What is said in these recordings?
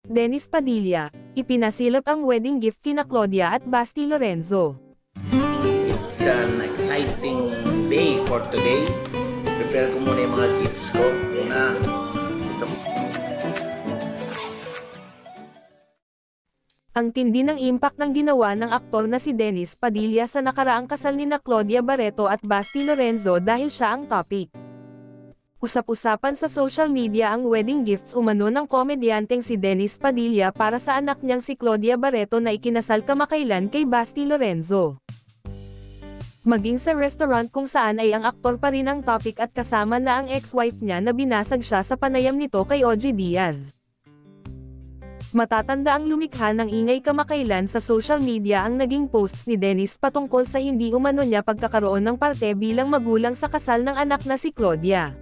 Dennis Padilla, ipinasilap ang wedding gift kina Claudia at Basti Lorenzo. It's an exciting day for today. Prepare ko muna yung mga gifts ko. Ito. Ang tindi ng impact ng ginawa ng aktor na si Dennis Padilla sa nakaraang kasal ni na Claudia Barreto at Basti Lorenzo dahil siya ang topic. Usap-usapan sa social media ang wedding gifts umano ng komedyanteng si Dennis Padilla para sa anak niyang si Claudia Barreto na ikinasal kamakailan kay Basti Lorenzo. Maging sa restaurant kung saan ay ang aktor pa rin ang topic at kasama na ang ex-wife niya na binasag siya sa panayam nito kay OG Diaz. Matatanda ang lumikha ng ingay kamakailan sa social media ang naging posts ni Dennis patungkol sa hindi umano niya pagkakaroon ng parte bilang magulang sa kasal ng anak na si Claudia.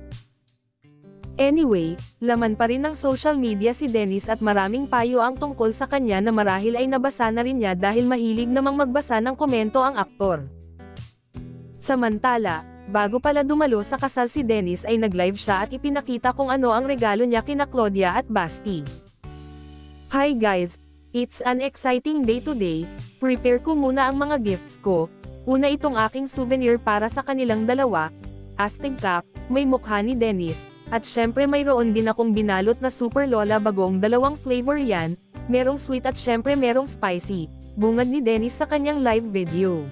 Anyway, laman pa rin ng social media si Dennis at maraming payo ang tungkol sa kanya na marahil ay nabasa na rin niya dahil mahilig namang magbasa ng komento ang aktor. Samantala, bago pala dumalo sa kasal si Dennis ay nag-live siya at ipinakita kung ano ang regalo niya kina Claudia at Basti. Hi guys, it's an exciting day today. Prepare ko muna ang mga gifts ko. Una itong aking souvenir para sa kanilang dalawa, Aztec cap, may mukha ni Dennis. At syempre mayroon din akong binalot na Super Lola Bagong, dalawang flavor yan, merong sweet at syempre merong spicy, bungad ni Dennis sa kanyang live video.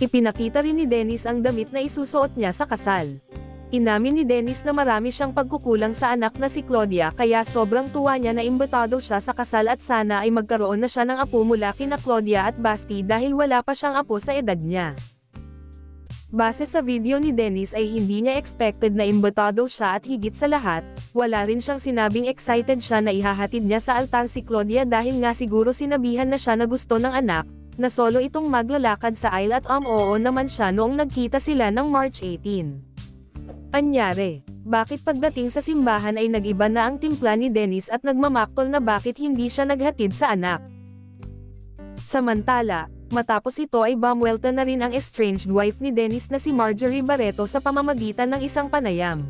Ipinakita rin ni Dennis ang damit na isusuot niya sa kasal. Inamin ni Dennis na marami siyang pagkukulang sa anak na si Claudia kaya sobrang tuwa niya na imbitado siya sa kasal at sana ay magkaroon na siya ng apo mula kina Claudia at Basti dahil wala pa siyang apo sa edad niya. Base sa video ni Dennis ay hindi niya expected na imbitado siya at higit sa lahat, wala rin siyang sinabing excited siya na ihahatid niya sa altar si Claudia dahil nga siguro sinabihan na siya na gusto ng anak, na solo itong maglalakad sa aisle at oo naman siya noong nagkita sila ng March 18. Anyari, bakit pagdating sa simbahan ay nag-iba na ang timpla ni Dennis at nagmamaktol na bakit hindi siya naghatid sa anak? Samantala, matapos ito ay bumwelta na rin ang estranged wife ni Dennis na si Marjorie Barreto sa pamamagitan ng isang panayam.